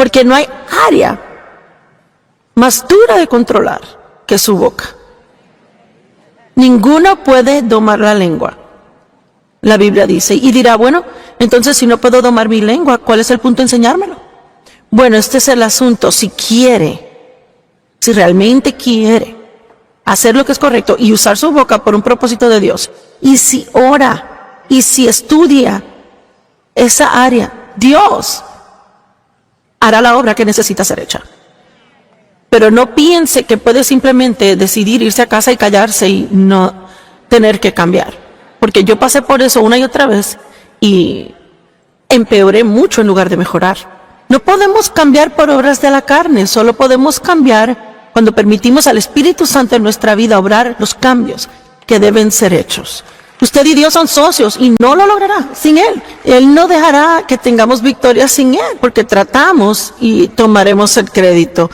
Porque no hay área más dura de controlar que su boca. Ninguno puede domar la lengua, la Biblia dice. Y dirá, bueno, entonces si no puedo domar mi lengua, ¿cuál es el punto de enseñármelo? Bueno, este es el asunto. Si realmente quiere hacer lo que es correcto y usar su boca por un propósito de Dios, y si ora, y si estudia esa área, Dios hará la obra que necesita ser hecha. Pero no piense que puede simplemente decidir irse a casa y callarse y no tener que cambiar. Porque yo pasé por eso una y otra vez y empeoré mucho en lugar de mejorar. No podemos cambiar por obras de la carne, solo podemos cambiar cuando permitimos al Espíritu Santo en nuestra vida obrar los cambios que deben ser hechos. Usted y Dios son socios y no lo logrará sin Él. Él no dejará que tengamos victoria sin Él, porque tratamos y tomaremos el crédito.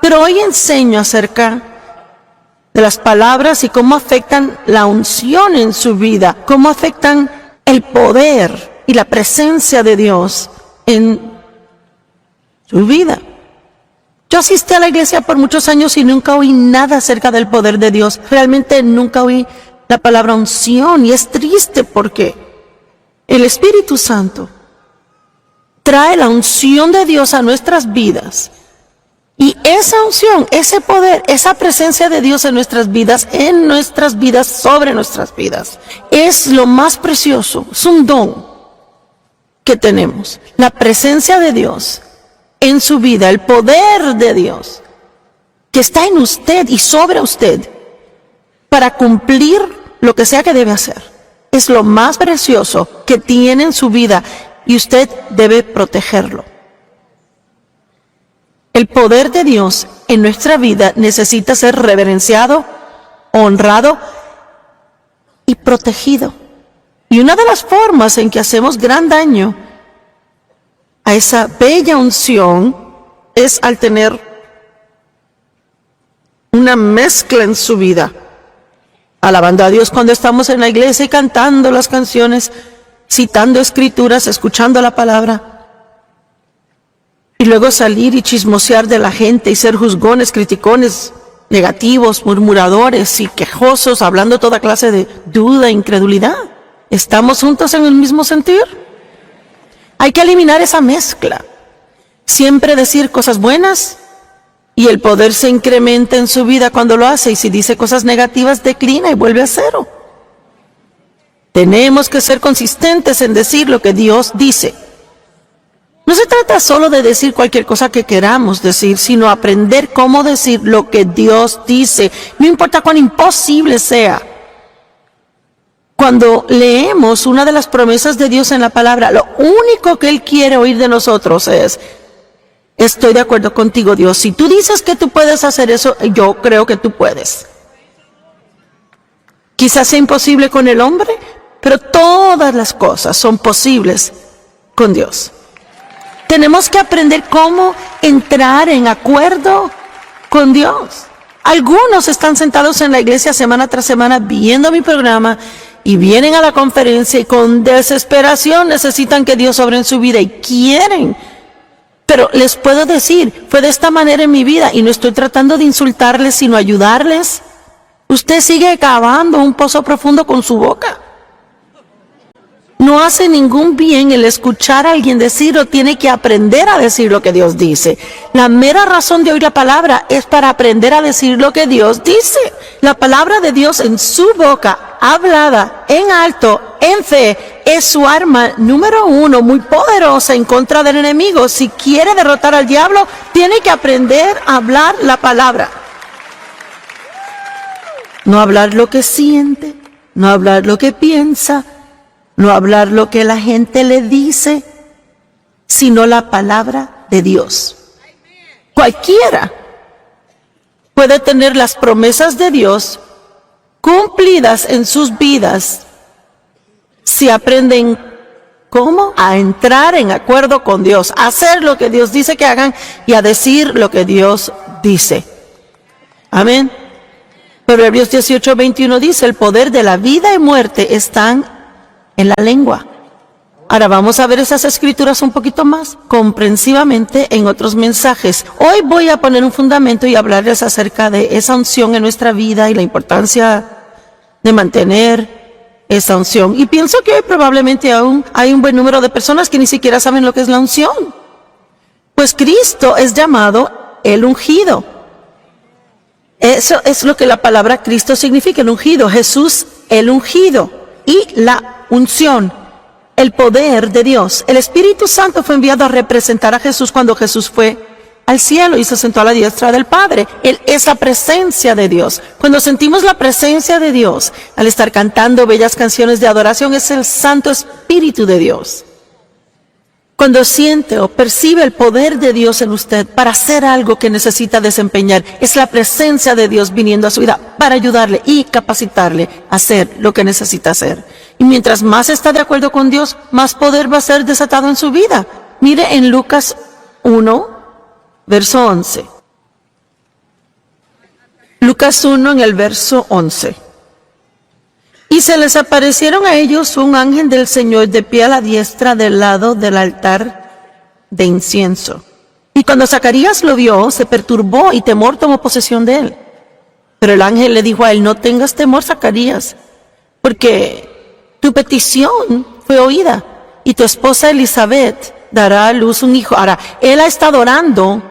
Pero hoy enseño acerca de las palabras y cómo afectan la unción en su vida, cómo afectan el poder y la presencia de Dios en su vida. Yo asistí a la iglesia por muchos años y nunca oí nada acerca del poder de Dios. Realmente nunca oí la palabra unción, y es triste porque el Espíritu Santo trae la unción de Dios a nuestras vidas. Y esa unción, ese poder, esa presencia de Dios en nuestras vidas, sobre nuestras vidas, es lo más precioso, es un don que tenemos. La presencia de Dios en su vida, el poder de Dios que está en usted y sobre usted para cumplir lo que sea que debe hacer. Es lo más precioso que tiene en su vida y usted debe protegerlo. El poder de Dios en nuestra vida necesita ser reverenciado, honrado y protegido. Y una de las formas en que hacemos gran daño a esa bella unción es al tener una mezcla en su vida. Alabando a Dios cuando estamos en la iglesia y cantando las canciones, citando escrituras, escuchando la palabra. Y luego salir y chismosear de la gente y ser juzgones, criticones, negativos, murmuradores y quejosos, hablando toda clase de duda e incredulidad. ¿Estamos juntos en el mismo sentir? Hay que eliminar esa mezcla. Siempre decir cosas buenas y el poder se incrementa en su vida cuando lo hace. Y si dice cosas negativas, declina y vuelve a cero. Tenemos que ser consistentes en decir lo que Dios dice. No se trata solo de decir cualquier cosa que queramos decir, sino aprender cómo decir lo que Dios dice, no importa cuán imposible sea. Cuando leemos una de las promesas de Dios en la palabra, lo único que Él quiere oír de nosotros es: estoy de acuerdo contigo, Dios. Si tú dices que tú puedes hacer eso, yo creo que tú puedes. Quizás sea imposible con el hombre, pero todas las cosas son posibles con Dios. Tenemos que aprender cómo entrar en acuerdo con Dios. Algunos están sentados en la iglesia semana tras semana viendo mi programa y vienen a la conferencia y con desesperación necesitan que Dios obre en su vida y quieren. Pero les puedo decir, fue de esta manera en mi vida y no estoy tratando de insultarles, sino ayudarles. Usted sigue cavando un pozo profundo con su boca. No hace ningún bien el escuchar a alguien decirlo, tiene que aprender a decir lo que Dios dice. La mera razón de oír la palabra es para aprender a decir lo que Dios dice. La palabra de Dios en su boca, hablada en alto, en fe, es su arma número 1, muy poderosa en contra del enemigo. Si quiere derrotar al diablo, tiene que aprender a hablar la palabra. No hablar lo que siente, no hablar lo que piensa, no hablar lo que la gente le dice, sino la palabra de Dios. Cualquiera puede tener las promesas de Dios cumplidas en sus vidas si aprenden cómo a entrar en acuerdo con Dios, a hacer lo que Dios dice que hagan y a decir lo que Dios dice. Amén. Proverbios 18:21 dice: el poder de la vida y muerte están en la lengua. Ahora vamos a ver esas escrituras un poquito más comprensivamente en otros mensajes. Hoy voy a poner un fundamento y hablarles acerca de esa unción en nuestra vida y la importancia de mantener esa unción. Y pienso que hoy probablemente aún hay un buen número de personas que ni siquiera saben lo que es la unción. Pues Cristo es llamado el ungido. Eso es lo que la palabra Cristo significa, el ungido. Jesús, el ungido. Y la unción, el poder de Dios. El Espíritu Santo fue enviado a representar a Jesús cuando Jesús fue al cielo y se sentó a la diestra del Padre. Él es la presencia de Dios. Cuando sentimos la presencia de Dios, al estar cantando bellas canciones de adoración, es el Santo Espíritu de Dios. Cuando siente o percibe el poder de Dios en usted para hacer algo que necesita desempeñar, es la presencia de Dios viniendo a su vida para ayudarle y capacitarle a hacer lo que necesita hacer. Y mientras más está de acuerdo con Dios, más poder va a ser desatado en su vida. Mire en Lucas 1, verso 11. Lucas 1 en el verso 11. Y se les aparecieron a ellos un ángel del Señor de pie a la diestra del lado del altar de incienso. Y cuando Zacarías lo vio, se perturbó y temor tomó posesión de él. Pero el ángel le dijo a él: no tengas temor, Zacarías, porque tu petición fue oída y tu esposa Elizabeth dará a luz un hijo. Ahora, él ha estado orando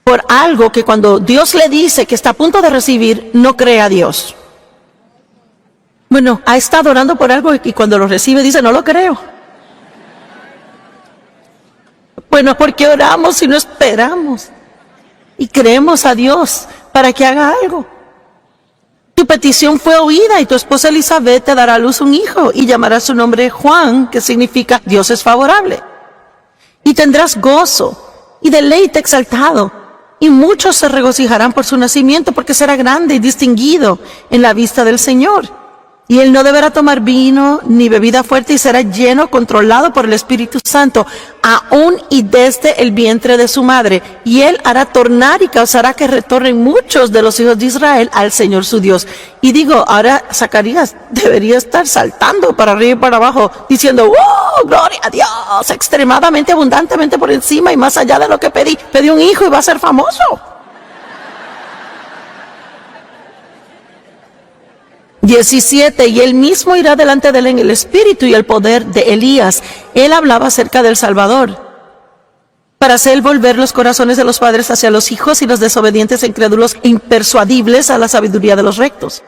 por algo que cuando Dios le dice que está a punto de recibir, no cree a Dios. Bueno, ha estado orando por algo y cuando lo recibe dice: no lo creo. Bueno, ¿por qué oramos si no esperamos? Y creemos a Dios para que haga algo. Tu petición fue oída y tu esposa Elizabeth te dará a luz un hijo y llamará su nombre Juan, que significa Dios es favorable. Y tendrás gozo y deleite exaltado. Y muchos se regocijarán por su nacimiento, porque será grande y distinguido en la vista del Señor. Y él no deberá tomar vino ni bebida fuerte y será lleno, controlado por el Espíritu Santo, aún y desde el vientre de su madre. Y él hará tornar y causará que retornen muchos de los hijos de Israel al Señor su Dios. Y digo, ahora Zacarías debería estar saltando para arriba y para abajo, diciendo: ¡oh, gloria a Dios! Extremadamente, abundantemente por encima y más allá de lo que pedí. Pedí un hijo y va a ser famoso. 17, y él mismo irá delante de él en el espíritu y el poder de Elías. Él hablaba acerca del Salvador, para hacer volver los corazones de los padres hacia los hijos y los desobedientes e incrédulos e impersuadibles a la sabiduría de los rectos,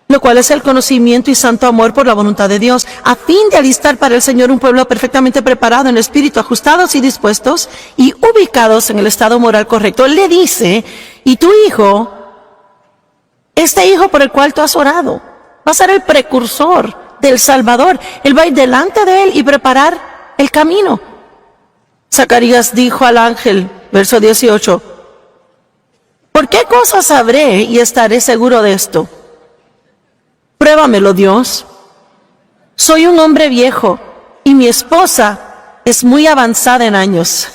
lo cual es el conocimiento y santo amor por la voluntad de Dios, a fin de alistar para el Señor un pueblo perfectamente preparado en espíritu, ajustados y dispuestos y ubicados en el estado moral correcto. Él le dice: y tu hijo, este hijo por el cual tú has orado, va a ser el precursor del Salvador. Él va a ir delante de él y preparar el camino. Zacarías dijo al ángel, verso 18: ¿por qué cosas sabré y estaré seguro de esto? Pruébamelo, Dios. Soy un hombre viejo y mi esposa es muy avanzada en años.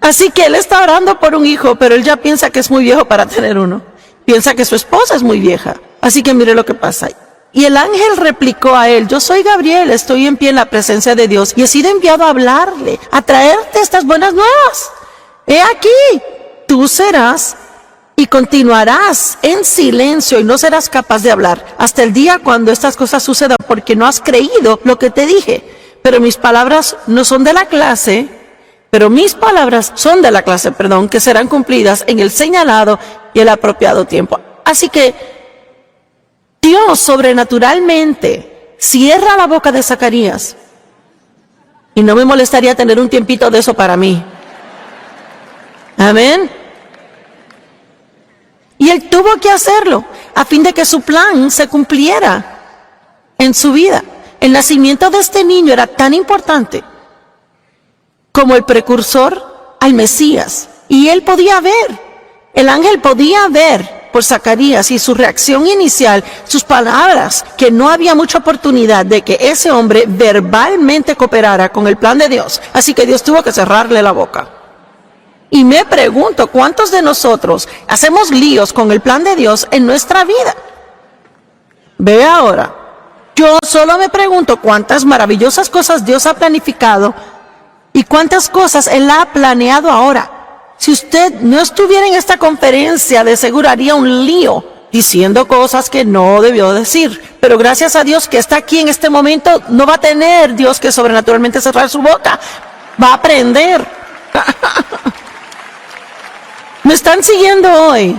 Así que él está orando por un hijo, pero él ya piensa que es muy viejo para tener uno. Piensa que su esposa es muy vieja. Así que mire lo que pasa. Y el ángel replicó a él: yo soy Gabriel, estoy en pie en la presencia de Dios y he sido enviado a hablarle, a traerte estas buenas nuevas. He aquí, tú serás y continuarás en silencio y no serás capaz de hablar hasta el día cuando estas cosas sucedan, porque no has creído lo que te dije. Pero mis palabras no son de la clase, que serán cumplidas en el señalado y el apropiado tiempo. Así que Dios sobrenaturalmente cierra la boca de Zacarías. Y no me molestaría tener un tiempito de eso para mí. Amén. Y él tuvo que hacerlo a fin de que su plan se cumpliera en su vida. El nacimiento de este niño era tan importante como el precursor al Mesías. Y él podía ver, el ángel podía ver por Zacarías y su reacción inicial, sus palabras, que no había mucha oportunidad de que ese hombre verbalmente cooperara con el plan de Dios. Así que Dios tuvo que cerrarle la boca. Y me pregunto, ¿cuántos de nosotros hacemos líos con el plan de Dios en nuestra vida? Ve ahora, Yo solo me pregunto cuántas maravillosas cosas Dios ha planificado y cuántas cosas Él ha planeado ahora. Si usted no estuviera en esta conferencia, de seguro haría un lío diciendo cosas que no debió decir. Pero gracias a Dios que está aquí en este momento, no va a tener Dios que sobrenaturalmente cerrar su boca. Va a aprender. ¿Me están siguiendo hoy?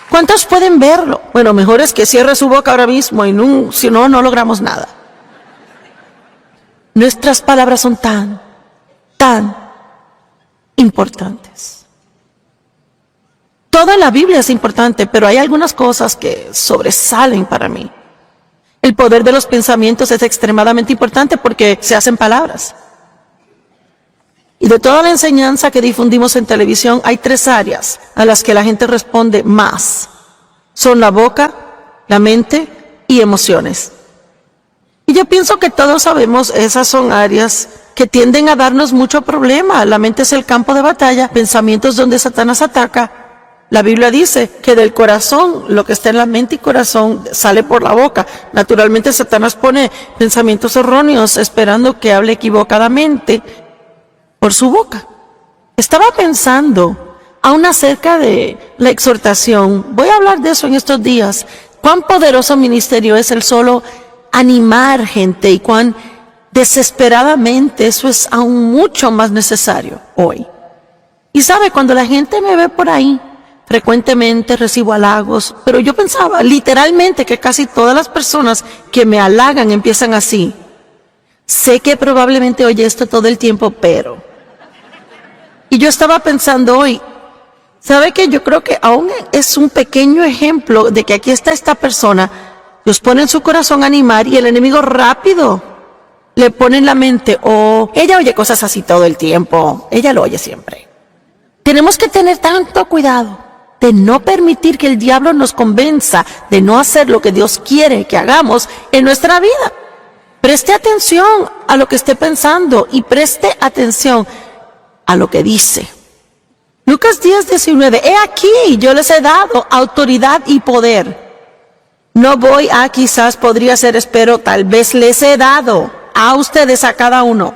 ¿Cuántos pueden verlo? Bueno, mejor es que cierre su boca ahora mismo y no, si no, no logramos nada. Nuestras palabras son tan importantes. Toda la Biblia es importante, pero hay algunas cosas que sobresalen para mí. El poder de los pensamientos es extremadamente importante porque se hacen palabras. Y de toda la enseñanza que difundimos en televisión, hay 3 áreas a las que la gente responde más. Son la boca, la mente y emociones. Y yo pienso que todos sabemos, esas son áreas que tienden a darnos mucho problema. La mente es el campo de batalla, pensamientos donde Satanás ataca. La Biblia dice que del corazón, lo que está en la mente y corazón, sale por la boca. Naturalmente Satanás pone pensamientos erróneos esperando que hable equivocadamente por su boca. Estaba pensando aún acerca de la exhortación. Voy a hablar de eso en estos días. Cuán poderoso ministerio es el solo animar gente y cuán desesperadamente eso es aún mucho más necesario hoy. Y sabe, cuando la gente me ve por ahí, frecuentemente recibo halagos, pero yo pensaba literalmente que casi todas las personas que me halagan empiezan así. Sé que probablemente oye esto todo el tiempo, pero... Y yo estaba pensando hoy, ¿sabe qué? Yo creo que aún es un pequeño ejemplo de que aquí está esta persona, Dios pone en su corazón animar y el enemigo rápido le pone en la mente, ella oye cosas así todo el tiempo, ella lo oye siempre. Tenemos que tener tanto cuidado de no permitir que el diablo nos convenza de no hacer lo que Dios quiere que hagamos en nuestra vida. Preste atención a lo que esté pensando y preste atención a lo que dice. Lucas 10:19, he aquí, yo les he dado autoridad y poder. No voy a, quizás podría ser, espero, tal vez les he dado a ustedes, a cada uno,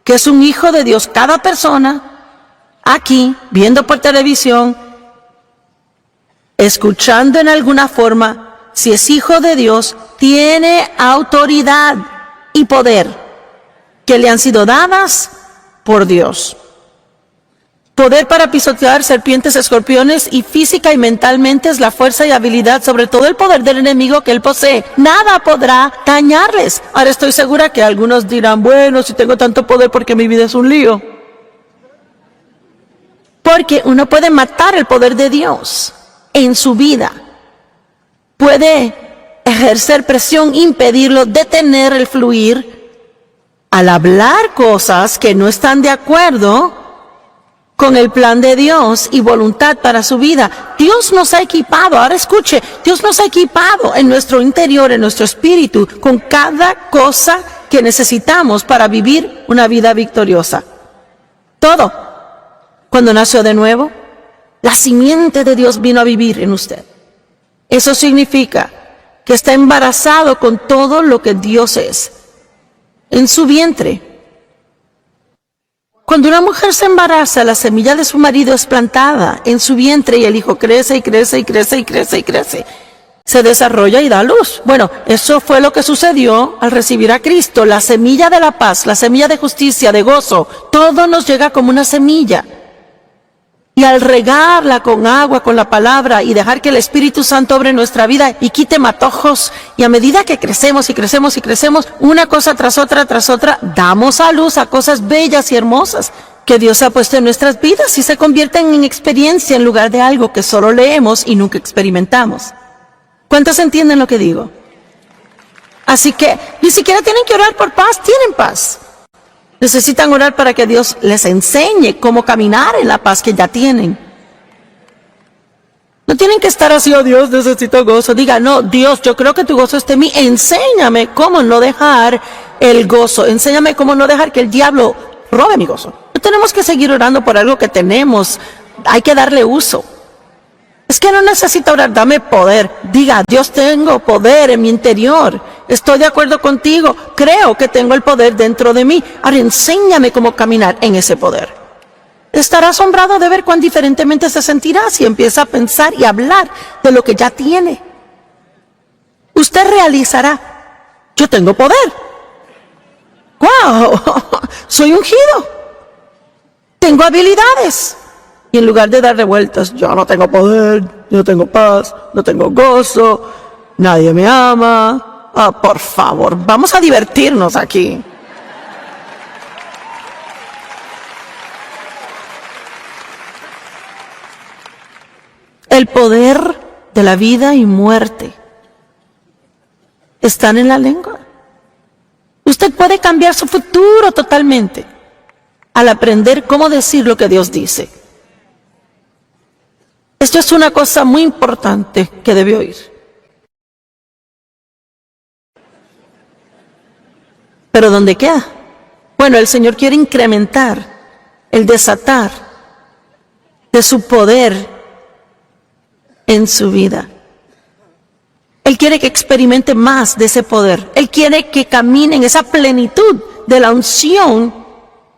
que es un hijo de Dios, cada persona, aquí, viendo por televisión, escuchando en alguna forma, si es hijo de Dios, tiene autoridad y poder que le han sido dadas por Dios. Poder para pisotear serpientes, escorpiones, y física y mentalmente es la fuerza y habilidad, sobre todo el poder del enemigo que él posee. Nada podrá dañarles. Ahora estoy segura que algunos dirán, bueno, si tengo tanto poder porque mi vida es un lío. Porque uno puede matar el poder de Dios en su vida. Puede ejercer presión, impedirlo, detener el fluir al hablar cosas que no están de acuerdo con el plan de Dios y voluntad para su vida. Dios nos ha equipado, ahora escuche, Dios nos ha equipado en nuestro interior, en nuestro espíritu, con cada cosa que necesitamos para vivir una vida victoriosa. Todo. Cuando nació de nuevo, la simiente de Dios vino a vivir en usted. Eso significa que está embarazado con todo lo que Dios es. En su vientre. Cuando una mujer se embaraza, la semilla de su marido es plantada en su vientre y el hijo crece y crece y crece y crece y crece. Se desarrolla y da luz. Bueno, eso fue lo que sucedió al recibir a Cristo. La semilla de la paz, la semilla de justicia, de gozo, todo nos llega como una semilla. Y al regarla con agua, con la palabra y dejar que el Espíritu Santo obre nuestra vida y quite matojos, y a medida que crecemos y crecemos y crecemos, una cosa tras otra, damos a luz a cosas bellas y hermosas que Dios ha puesto en nuestras vidas y se convierten en experiencia en lugar de algo que solo leemos y nunca experimentamos. ¿Cuántos entienden lo que digo? Así que ni siquiera tienen que orar por paz, tienen paz. Necesitan orar para que Dios les enseñe cómo caminar en la paz que ya tienen. No tienen que estar así, oh Dios, necesito gozo. Diga, no, Dios, yo creo que tu gozo esté en mí. Enséñame cómo no dejar el gozo. Enséñame cómo no dejar que el diablo robe mi gozo. No tenemos que seguir orando por algo que tenemos. Hay que darle uso. Es que no necesito orar, dame poder. Diga, Dios, tengo poder en mi interior. Estoy de acuerdo contigo. Creo que tengo el poder dentro de mí. Ahora enséñame cómo caminar en ese poder. Estará asombrado de ver cuán diferentemente se sentirá si empieza a pensar y hablar de lo que ya tiene. Usted realizará, yo tengo poder. ¡Wow! Soy ungido. Tengo habilidades. Y en lugar de darle vueltas, yo no tengo poder, yo no tengo paz, no tengo gozo, nadie me ama. Por favor, vamos a divertirnos aquí. El poder de la vida y muerte están en la lengua. Usted puede cambiar su futuro totalmente al aprender cómo decir lo que Dios dice. Esto es una cosa muy importante que debe oír. ¿Pero dónde queda? Bueno, el Señor quiere incrementar el desatar de su poder en su vida. Él quiere que experimente más de ese poder. Él quiere que camine en esa plenitud de la unción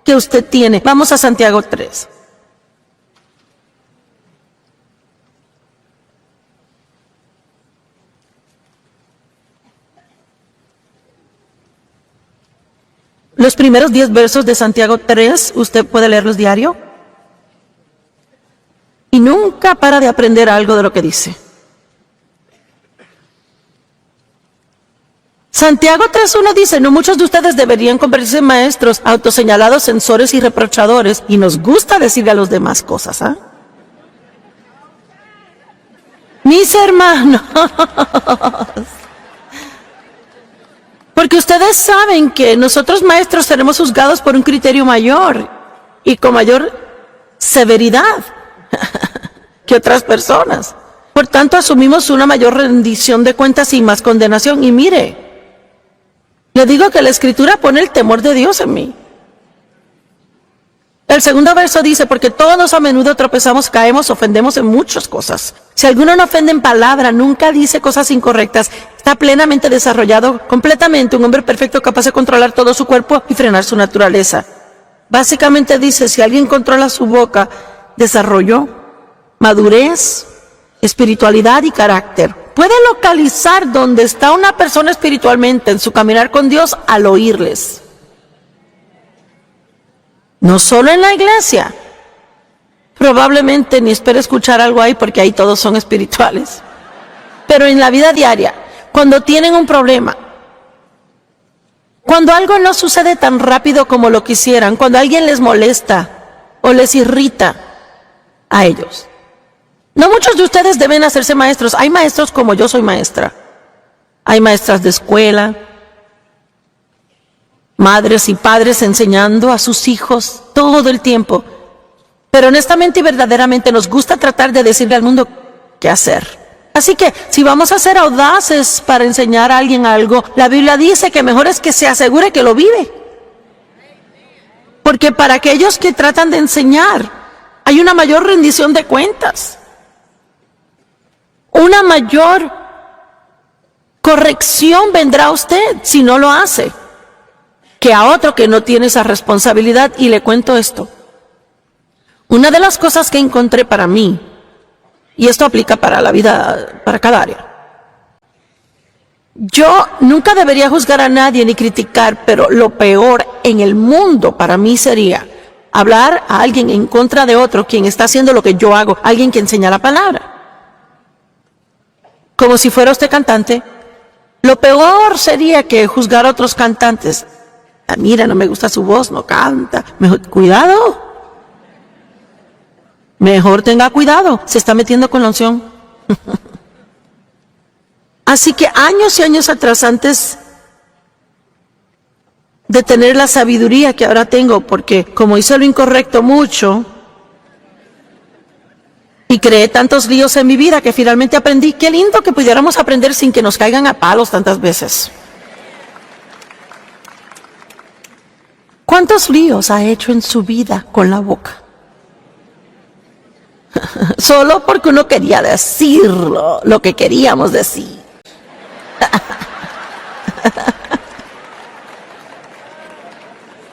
que usted tiene. Vamos a Santiago 3. Los primeros 10 versos de Santiago 3, usted puede leerlos diario. Y nunca para de aprender algo de lo que dice. Santiago 3.1 dice, no muchos de ustedes deberían convertirse en maestros, autoseñalados, censores y reprochadores, y nos gusta decirle a los demás cosas, ¿ah? Mis hermanos, porque ustedes saben que nosotros maestros seremos juzgados por un criterio mayor y con mayor severidad que otras personas. Por tanto, asumimos una mayor rendición de cuentas y más condenación. Y mire, le digo que la Escritura pone el temor de Dios en mí. El segundo verso dice, porque todos a menudo tropezamos, caemos, ofendemos en muchas cosas. Si alguno no ofende en palabra, nunca dice cosas incorrectas, está plenamente desarrollado, completamente un hombre perfecto capaz de controlar todo su cuerpo y frenar su naturaleza. Básicamente dice, si alguien controla su boca, desarrolló madurez, espiritualidad y carácter. Puede localizar dónde está una persona espiritualmente en su caminar con Dios al oírles. No solo en la iglesia. Probablemente ni espere escuchar algo ahí porque ahí todos son espirituales. Pero en la vida diaria, cuando tienen un problema, cuando algo no sucede tan rápido como lo quisieran, cuando alguien les molesta o les irrita a ellos. No muchos de ustedes deben hacerse maestros. Hay maestros como yo soy maestra. Hay maestras de escuela, madres y padres enseñando a sus hijos todo el tiempo. Pero honestamente y verdaderamente nos gusta tratar de decirle al mundo qué hacer. Así que si vamos a ser audaces para enseñar a alguien algo, la Biblia dice que mejor es que se asegure que lo vive. Porque para aquellos que tratan de enseñar, hay una mayor rendición de cuentas. Una mayor corrección vendrá a usted si no lo hace, que a otro que no tiene esa responsabilidad. Y le cuento esto. Una de las cosas que encontré para mí, y esto aplica para la vida, para cada área. Yo nunca debería juzgar a nadie ni criticar, pero lo peor en el mundo para mí sería hablar a alguien en contra de otro, quien está haciendo lo que yo hago, alguien que enseña la palabra. Como si fuera usted cantante. Lo peor sería que juzgar a otros cantantes. Ah, mira, no me gusta su voz, no canta. Mejor, cuidado. Mejor tenga cuidado, se está metiendo con la unción. Así que años y años atrás, antes de tener la sabiduría que ahora tengo, porque como hice lo incorrecto mucho, y creé tantos líos en mi vida que finalmente aprendí, qué lindo que pudiéramos aprender sin que nos caigan a palos tantas veces. ¿Cuántos líos ha hecho en su vida con la boca? Solo porque uno quería decirlo, lo que queríamos decir.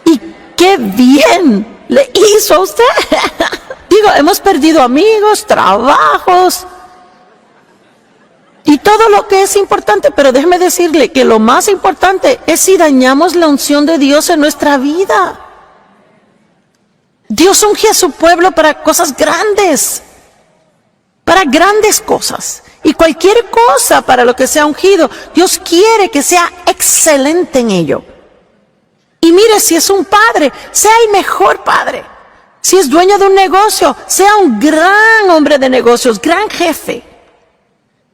Y qué bien le hizo a usted. Digo, hemos perdido amigos, trabajos y todo lo que es importante, pero déjeme decirle que lo más importante es si dañamos la unción de Dios en nuestra vida. Dios unge a su pueblo para cosas grandes, para grandes cosas. Y cualquier cosa para lo que sea ungido, Dios quiere que sea excelente en ello. Y mire, si es un padre, sea el mejor padre. Si es dueño de un negocio, sea un gran hombre de negocios, gran jefe.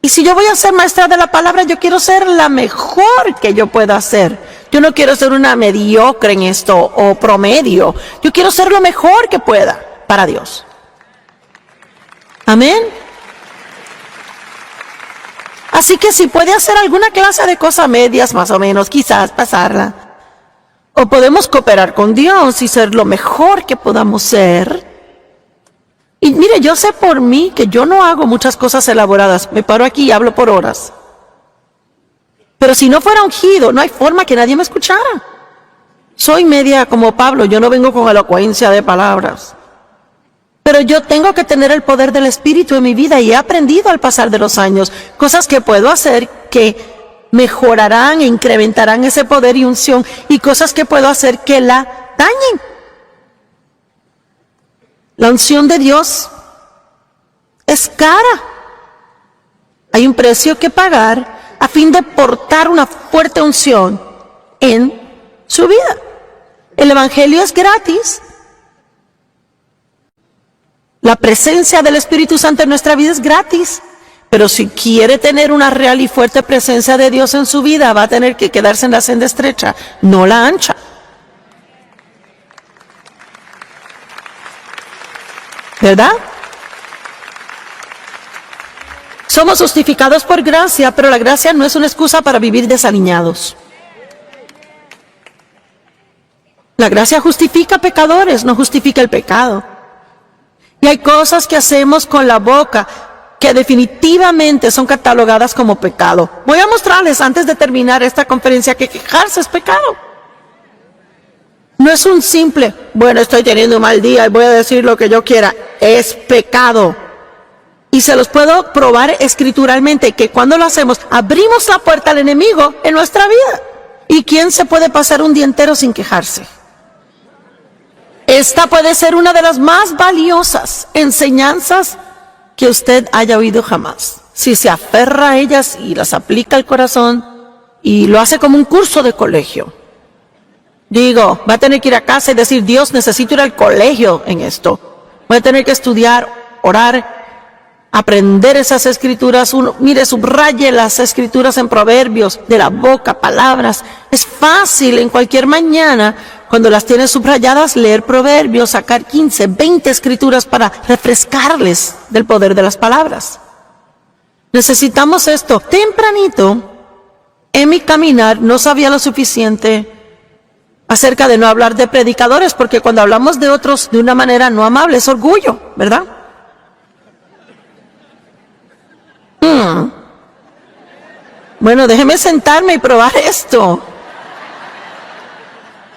Y si yo voy a ser maestra de la palabra, yo quiero ser la mejor que yo pueda ser. Yo no quiero ser una mediocre en esto o promedio. Yo quiero ser lo mejor que pueda para Dios. Amén. Así que si puede hacer alguna clase de cosas medias, más o menos, quizás pasarla. O podemos cooperar con Dios y ser lo mejor que podamos ser. Y mire, yo sé por mí que yo no hago muchas cosas elaboradas. Me paro aquí y hablo por horas. Pero si no fuera ungido, no hay forma que nadie me escuchara. Soy media como Pablo, yo no vengo con elocuencia de palabras. Pero yo tengo que tener el poder del Espíritu en mi vida y he aprendido al pasar de los años cosas que puedo hacer que mejorarán e incrementarán ese poder y unción, y cosas que puedo hacer que la dañen. La unción de Dios es cara. Hay un precio que pagar a fin de portar una fuerte unción en su vida. El Evangelio es gratis. La presencia del Espíritu Santo en nuestra vida es gratis. Pero si quiere tener una real y fuerte presencia de Dios en su vida, va a tener que quedarse en la senda estrecha, no la ancha. ¿Verdad? Somos justificados por gracia, pero la gracia no es una excusa para vivir desaliñados. La gracia justifica pecadores, no justifica el pecado. Y hay cosas que hacemos con la boca que definitivamente son catalogadas como pecado. Voy a mostrarles antes de terminar esta conferencia que quejarse es pecado. No es un simple, bueno, estoy teniendo un mal día y voy a decir lo que yo quiera. Es pecado. Y se los puedo probar escrituralmente que cuando lo hacemos, abrimos la puerta al enemigo en nuestra vida. ¿Y quién se puede pasar un día entero sin quejarse? Esta puede ser una de las más valiosas enseñanzas que usted haya oído jamás. Si se aferra a ellas y las aplica al corazón y lo hace como un curso de colegio. Digo, va a tener que ir a casa y decir, Dios, necesito ir al colegio en esto. Voy a tener que estudiar, orar, aprender esas escrituras. Uno, mire, subraye las escrituras en Proverbios, de la boca, palabras. Es fácil en cualquier mañana, cuando las tienes subrayadas, leer Proverbios, sacar 15, 20 escrituras para refrescarles del poder de las palabras. Necesitamos esto. Tempranito, en mi caminar, no sabía lo suficiente acerca de no hablar de predicadores, porque cuando hablamos de otros de una manera no amable es orgullo, ¿verdad? Bueno, déjeme sentarme y probar esto.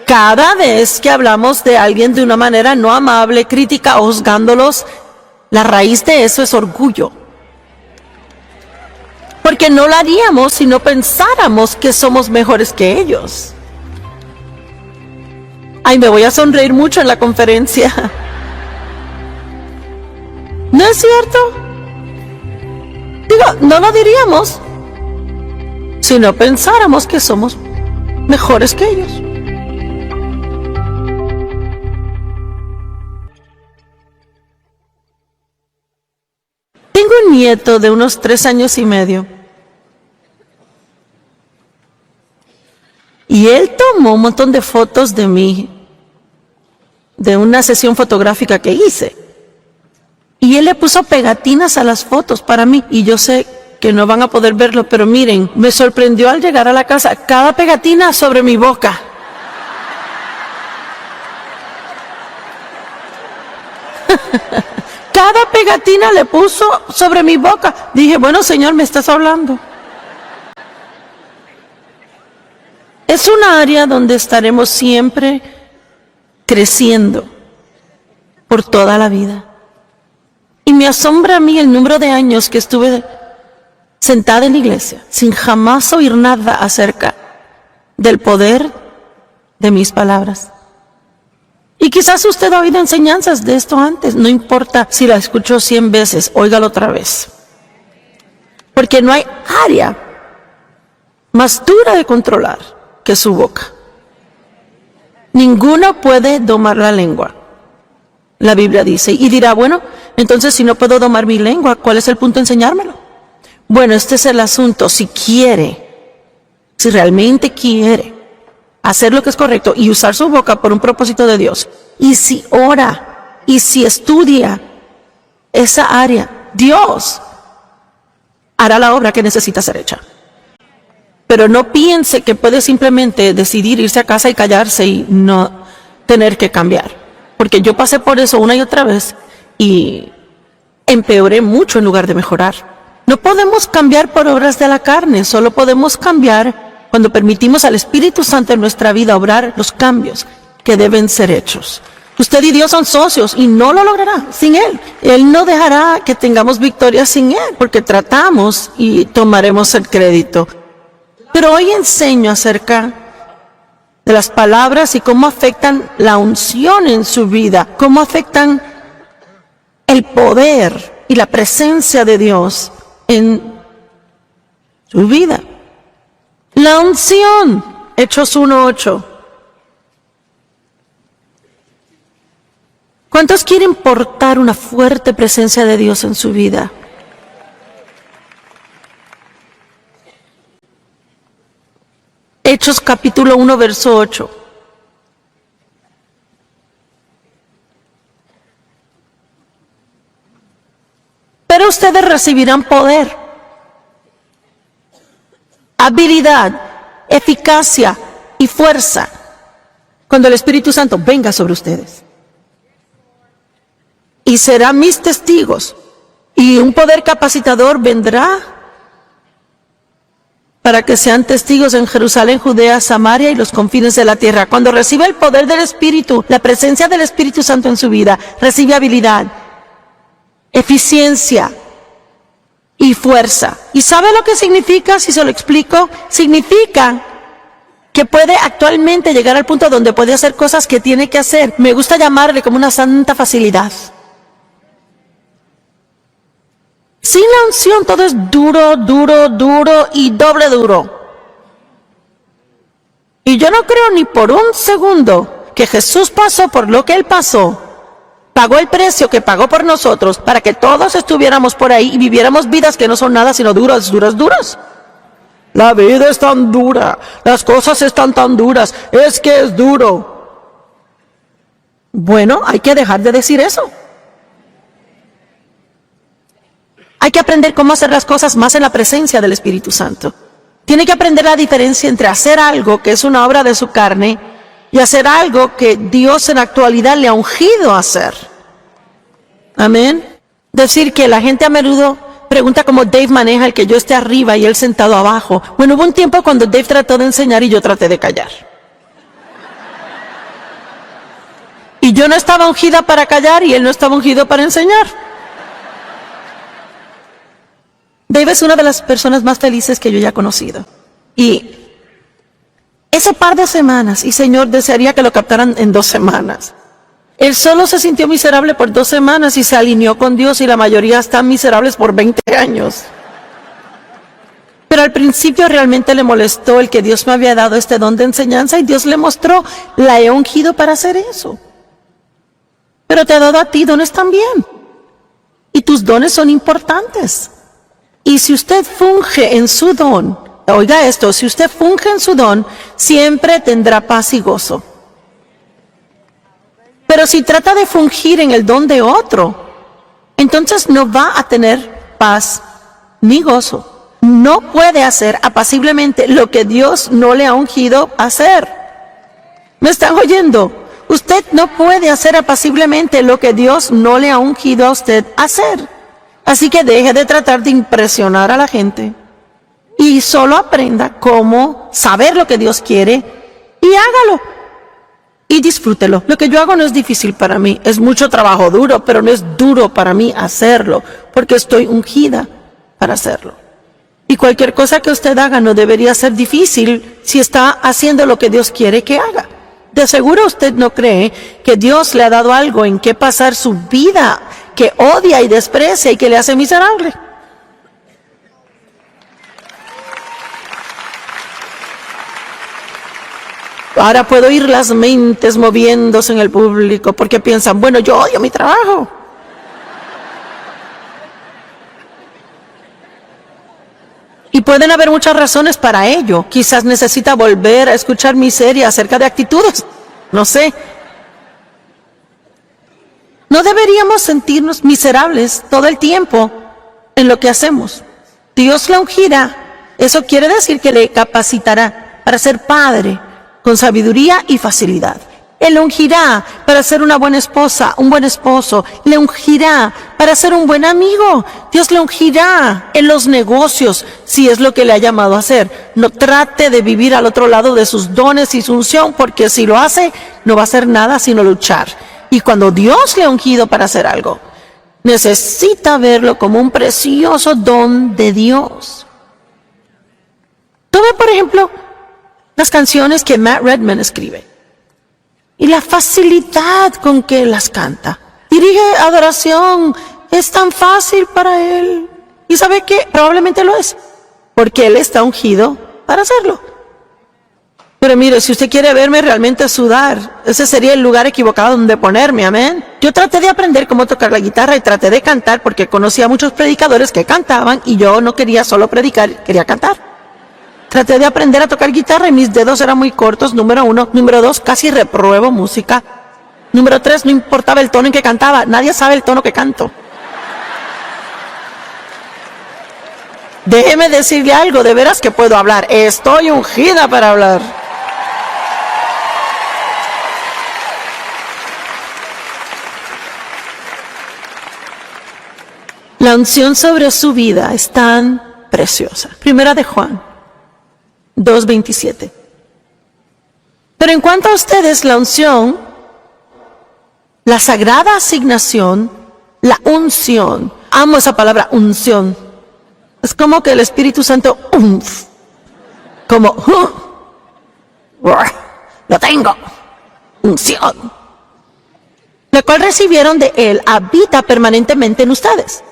Cada vez que hablamos de alguien de una manera no amable, crítica o juzgándolos, la raíz de eso es orgullo. Porque no lo haríamos si no pensáramos que somos mejores que ellos. Ay, me voy a sonreír mucho en la conferencia. ¿No es cierto? Digo, no lo diríamos si no pensáramos que somos mejores que ellos. Tengo un nieto de unos 3 años y medio. Y él tomó un montón de fotos de mí, de una sesión fotográfica que hice. Y él le puso pegatinas a las fotos para mí. Y yo sé que no van a poder verlo, pero miren, me sorprendió al llegar a la casa, cada pegatina sobre mi boca. cada pegatina le puso sobre mi boca. Dije, bueno, Señor, me estás hablando. Es un área donde estaremos siempre creciendo por toda la vida. Y me asombra a mí el número de años que estuve sentada en la iglesia sin jamás oír nada acerca del poder de mis palabras. Y quizás usted ha oído enseñanzas de esto antes, no importa si la escuchó 100 veces, óigalo otra vez. Porque no hay área más dura de controlar que su boca. Ninguno puede domar la lengua, la Biblia dice. Y dirá, bueno, entonces si no puedo domar mi lengua, ¿cuál es el punto de enseñármelo? Bueno, este es el asunto. Si realmente quiere hacer lo que es correcto y usar su boca por un propósito de Dios, y si ora, y si estudia esa área, Dios hará la obra que necesita ser hecha. Pero no piense que puede simplemente decidir irse a casa y callarse y no tener que cambiar. Porque yo pasé por eso una y otra vez y empeoré mucho en lugar de mejorar. No podemos cambiar por obras de la carne, solo podemos cambiar cuando permitimos al Espíritu Santo en nuestra vida obrar los cambios que deben ser hechos. Usted y Dios son socios y no lo logrará sin Él. Él no dejará que tengamos victoria sin Él, porque tratamos y tomaremos el crédito. Pero hoy enseño acerca de las palabras y cómo afectan la unción en su vida, cómo afectan el poder y la presencia de Dios en su vida. La unción, Hechos 1:8. ¿Cuántos quieren portar una fuerte presencia de Dios en su vida? Hechos capítulo 1, verso 8. Pero ustedes recibirán poder, habilidad, eficacia y fuerza cuando el Espíritu Santo venga sobre ustedes. Y serán mis testigos. Y un poder capacitador vendrá para que sean testigos en Jerusalén, Judea, Samaria y los confines de la tierra. Cuando recibe el poder del Espíritu, la presencia del Espíritu Santo en su vida, recibe habilidad, eficiencia y fuerza. ¿Y sabe lo que significa? Si se lo explico, significa que puede actualmente llegar al punto donde puede hacer cosas que tiene que hacer. Me gusta llamarle como una santa facilidad. Sin la unción todo es duro, duro, duro y doble duro. Y yo no creo ni por un segundo que Jesús pasó por lo que Él pasó, pagó el precio que pagó por nosotros para que todos estuviéramos por ahí y viviéramos vidas que no son nada sino duras, duras, duras. La vida es tan dura, las cosas están tan duras, es que es duro. Bueno, hay que dejar de decir eso. Hay que aprender cómo hacer las cosas más en la presencia del Espíritu Santo. Tiene que aprender la diferencia entre hacer algo que es una obra de su carne y hacer algo que Dios en la actualidad le ha ungido a hacer. Amén. Decir que la gente a menudo pregunta cómo Dave maneja el que yo esté arriba y él sentado abajo. Bueno, hubo un tiempo cuando Dave trató de enseñar y yo traté de callar. Y yo no estaba ungida para callar y él no estaba ungido para enseñar. Dave es una de las personas más felices que yo ya he conocido. Y ese par de semanas, y Señor, desearía que lo captaran en 2 semanas. Él solo se sintió miserable por 2 semanas y se alineó con Dios, y la mayoría están miserables por 20 años. Pero al principio realmente le molestó el que Dios me había dado este don de enseñanza y Dios le mostró, la he ungido para hacer eso. Pero te ha dado a ti dones también. Y tus dones son importantes. Y si usted funge en su don, oiga esto, si usted funge en su don, siempre tendrá paz y gozo. Pero si trata de fungir en el don de otro, entonces no va a tener paz ni gozo. No puede hacer apaciblemente lo que Dios no le ha ungido hacer. ¿Me están oyendo? Usted no puede hacer apaciblemente lo que Dios no le ha ungido a usted a hacer. Así que deje de tratar de impresionar a la gente y solo aprenda cómo saber lo que Dios quiere y hágalo. Y disfrútelo. Lo que yo hago no es difícil para mí, es mucho trabajo duro, pero no es duro para mí hacerlo, porque estoy ungida para hacerlo. Y cualquier cosa que usted haga no debería ser difícil si está haciendo lo que Dios quiere que haga. De seguro usted no cree que Dios le ha dado algo en que pasar su vida que odia y desprecia y que le hace miserable. Ahora puedo oír las mentes moviéndose en el público porque piensan, bueno, yo odio mi trabajo. Y pueden haber muchas razones para ello. Quizás necesita volver a escuchar mi serie acerca de actitudes. No sé. No deberíamos sentirnos miserables todo el tiempo en lo que hacemos. Dios la ungirá. Eso quiere decir que le capacitará para ser padre con sabiduría y facilidad. Él le ungirá para ser una buena esposa, un buen esposo. Le ungirá para ser un buen amigo. Dios le ungirá en los negocios, si es lo que le ha llamado a hacer. No trate de vivir al otro lado de sus dones y su unción, porque si lo hace, no va a hacer nada sino luchar. Y cuando Dios le ha ungido para hacer algo, necesita verlo como un precioso don de Dios. Tome, por ejemplo, las canciones que Matt Redman escribe y la facilidad con que las canta. Dirige adoración, es tan fácil para él. ¿Y sabe qué? Probablemente lo es, porque él está ungido para hacerlo. Pero mire, si usted quiere verme realmente sudar, ese sería el lugar equivocado donde ponerme, amén. Yo traté de aprender cómo tocar la guitarra y traté de cantar porque conocía a muchos predicadores que cantaban y yo no quería solo predicar, quería cantar. Traté de aprender a tocar guitarra y mis dedos eran muy cortos, número 1. Número 2, casi repruebo música. Número 3, no importaba el tono en que cantaba. Nadie sabe el tono que canto. Déjeme decirle algo, de veras que puedo hablar. Estoy ungida para hablar. La unción sobre su vida es tan preciosa. Primera de Juan 2:27. Pero en cuanto a ustedes, la unción, la sagrada asignación, la unción. Amo esa palabra, unción. Es como que el Espíritu Santo, como, lo tengo, unción. La cual recibieron de Él, habita permanentemente en ustedes.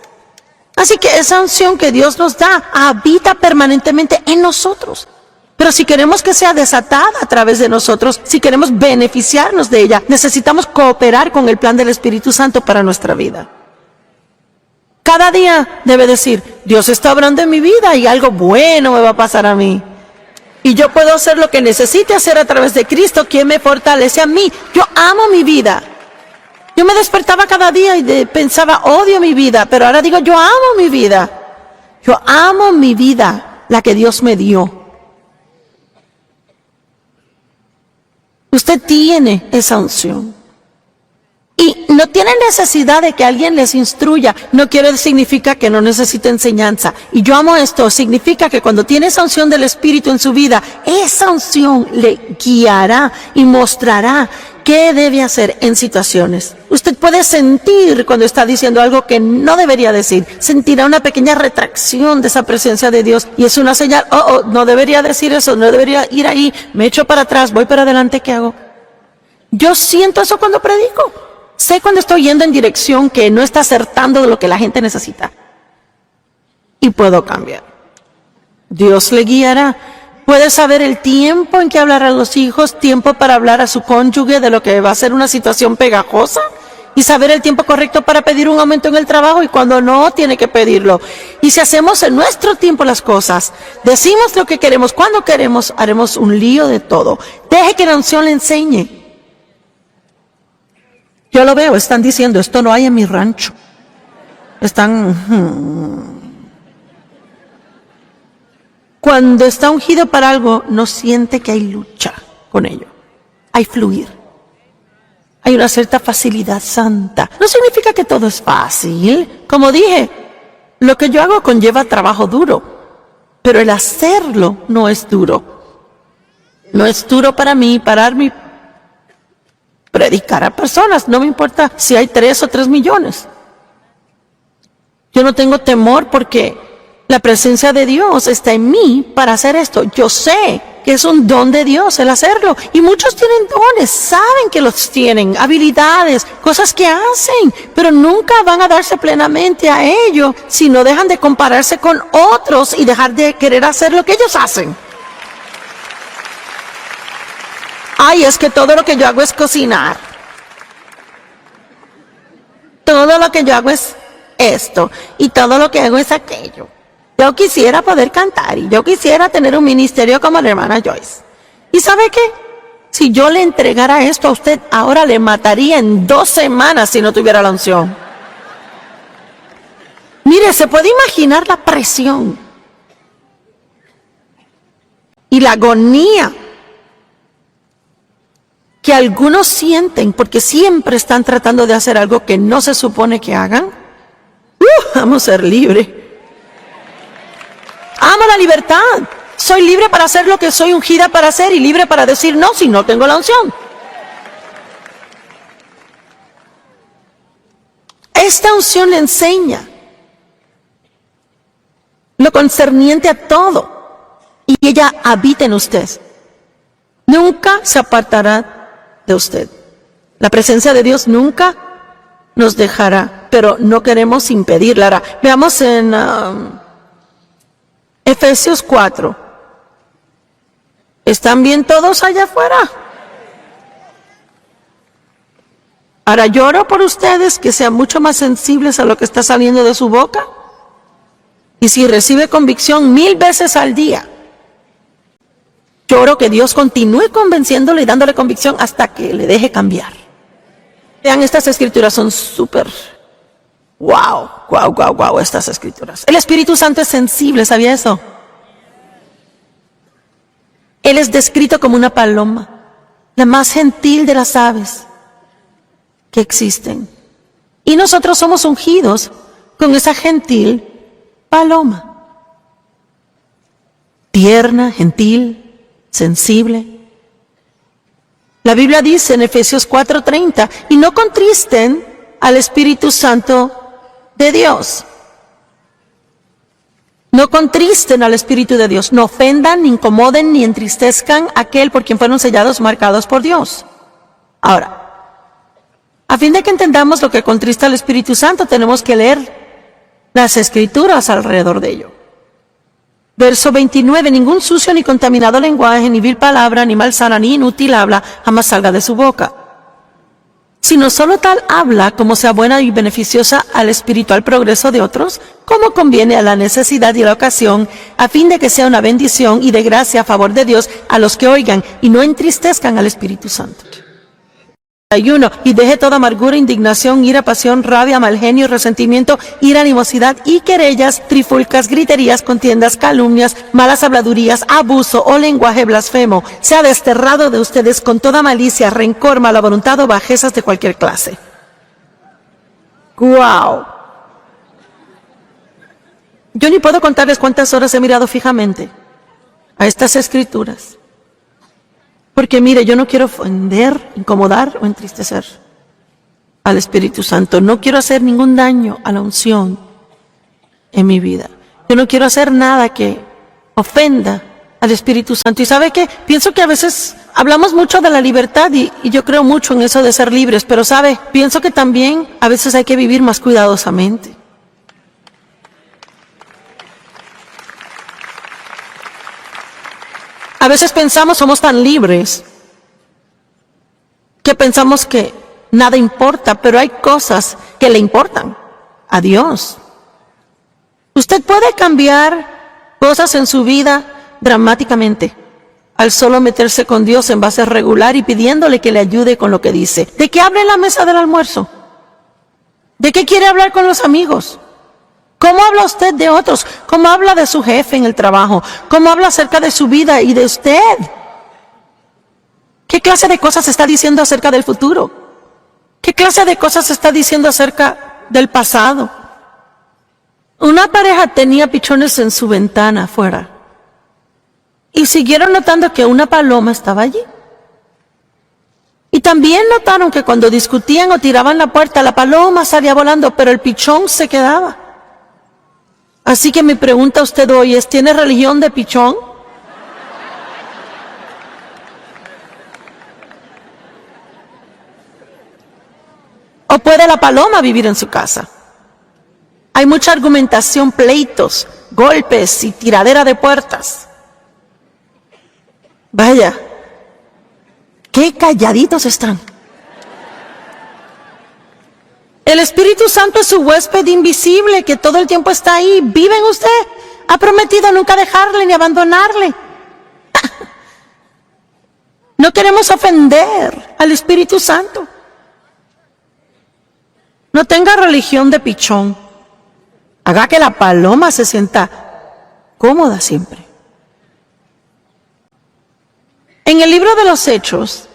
Así que esa unción que Dios nos da, habita permanentemente en nosotros. Pero si queremos que sea desatada a través de nosotros, si queremos beneficiarnos de ella, necesitamos cooperar con el plan del Espíritu Santo para nuestra vida. Cada día debe decir, Dios está obrando en mi vida y algo bueno me va a pasar a mí. Y yo puedo hacer lo que necesite hacer a través de Cristo, quien me fortalece a mí. Yo amo mi vida. Yo me despertaba cada día y pensaba, odio mi vida, pero ahora digo, yo amo mi vida. Yo amo mi vida, la que Dios me dio. Usted tiene esa unción. Y no tiene necesidad de que alguien les instruya. No significa que no necesite enseñanza. Y yo amo esto. Significa que cuando tiene esa unción del Espíritu en su vida, esa unción le guiará y mostrará qué debe hacer en situaciones. Usted puede sentir cuando está diciendo algo que no debería decir. Sentirá una pequeña retracción de esa presencia de Dios. Y es una señal, no debería decir eso, no debería ir ahí. Me echo para atrás, voy para adelante, ¿qué hago? Yo siento eso cuando predico. Sé cuando estoy yendo en dirección que no está acertando de lo que la gente necesita. Y puedo cambiar. Dios le guiará. Puede saber el tiempo en que hablar a los hijos, tiempo para hablar a su cónyuge de lo que va a ser una situación pegajosa. Y saber el tiempo correcto para pedir un aumento en el trabajo y cuando no, tiene que pedirlo. Y si hacemos en nuestro tiempo las cosas, decimos lo que queremos, cuando queremos, haremos un lío de todo. Deje que la unción le enseñe. Yo lo veo, están diciendo, esto no hay en mi rancho. Cuando está ungido para algo, no siente que hay lucha con ello. Hay fluir. Hay una cierta facilidad santa. No significa que todo es fácil. Como dije, lo que yo hago conlleva trabajo duro, pero el hacerlo no es duro. No es duro para mí pararme y predicar a personas. No me importa si hay 3 o 3 millones. Yo no tengo temor porque la presencia de Dios está en mí para hacer esto. Yo sé que es un don de Dios el hacerlo. Y muchos tienen dones, saben que los tienen, habilidades, cosas que hacen, pero nunca van a darse plenamente a ello si no dejan de compararse con otros y dejar de querer hacer lo que ellos hacen. Ay, es que todo lo que yo hago es cocinar. Todo lo que yo hago es esto. Y todo lo que hago es aquello. Yo quisiera poder cantar y yo quisiera tener un ministerio como la hermana Joyce. ¿Y sabe qué? Si yo le entregara esto a usted, ahora le mataría en 2 semanas si no tuviera la unción. Mire, se puede imaginar la presión y la agonía que algunos sienten porque siempre están tratando de hacer algo que no se supone que hagan. Vamos a ser libres. Amo la libertad. Soy libre para hacer lo que soy ungida para hacer y libre para decir no si no tengo la unción. Esta unción le enseña lo concerniente a todo y ella habita en usted. Nunca se apartará de usted. La presencia de Dios nunca nos dejará, pero no queremos impedirla. Ahora, veamos en Efesios 4. ¿Están bien todos allá afuera? Ahora lloro por ustedes que sean mucho más sensibles a lo que está saliendo de su boca. Y si recibe convicción 1000 veces al día, lloro que Dios continúe convenciéndole y dándole convicción hasta que le deje cambiar. Vean, estas escrituras son súper, wow, estas escrituras. El Espíritu Santo es sensible, ¿sabía eso? Él es descrito como una paloma, la más gentil de las aves que existen. Y nosotros somos ungidos con esa gentil paloma. Tierna, gentil, sensible. La Biblia dice en Efesios 4:30, y no contristen al Espíritu Santo de Dios. No contristen al Espíritu de Dios, no ofendan, ni incomoden, ni entristezcan a aquel por quien fueron sellados, marcados por Dios. Ahora, a fin de que entendamos lo que contrista al Espíritu Santo, tenemos que leer las Escrituras alrededor de ello. Verso 29, ningún sucio ni contaminado lenguaje, ni vil palabra, ni malsana, ni inútil habla, jamás salga de su boca. Sino solo tal habla como sea buena y beneficiosa al espiritual progreso de otros, como conviene a la necesidad y a la ocasión, a fin de que sea una bendición y de gracia a favor de Dios a los que oigan, y no entristezcan al Espíritu Santo. Y deje toda amargura, indignación, ira, pasión, rabia, mal genio, resentimiento, ira, animosidad y querellas, trifulcas, griterías, contiendas, calumnias, malas habladurías, abuso o lenguaje blasfemo. Sea desterrado de ustedes con toda malicia, rencor, mala voluntad o bajezas de cualquier clase. ¡Guau! Yo ni puedo contarles cuántas horas he mirado fijamente a estas escrituras. Porque mire, yo no quiero ofender, incomodar o entristecer al Espíritu Santo. No quiero hacer ningún daño a la unción en mi vida. Yo no quiero hacer nada que ofenda al Espíritu Santo. ¿Y sabe qué? Pienso que a veces hablamos mucho de la libertad y yo creo mucho en eso de ser libres. Pero sabe, pienso que también a veces hay que vivir más cuidadosamente. A veces pensamos, somos tan libres, que pensamos que nada importa, pero hay cosas que le importan a Dios. Usted puede cambiar cosas en su vida dramáticamente al solo meterse con Dios en base regular y pidiéndole que le ayude con lo que dice. ¿De qué habla en la mesa del almuerzo? ¿De qué quiere hablar con los amigos? ¿Cómo habla usted de otros? ¿Cómo habla de su jefe en el trabajo? ¿Cómo habla acerca de su vida y de usted? ¿Qué clase de cosas está diciendo acerca del futuro? ¿Qué clase de cosas está diciendo acerca del pasado? Una pareja tenía pichones en su ventana afuera y siguieron notando que una paloma estaba allí. Y también notaron que cuando discutían o tiraban la puerta, la paloma salía volando, pero el pichón se quedaba. Así que mi pregunta a usted hoy es, ¿tiene religión de pichón? ¿O puede la paloma vivir en su casa? Hay mucha argumentación, pleitos, golpes y tiradera de puertas. Vaya, qué calladitos están. El Espíritu Santo es su huésped invisible que todo el tiempo está ahí. ¿Vive en usted? Ha prometido nunca dejarle ni abandonarle. No queremos ofender al Espíritu Santo. No tenga religión de pichón. Haga que la paloma se sienta cómoda siempre. En el libro de los Hechos,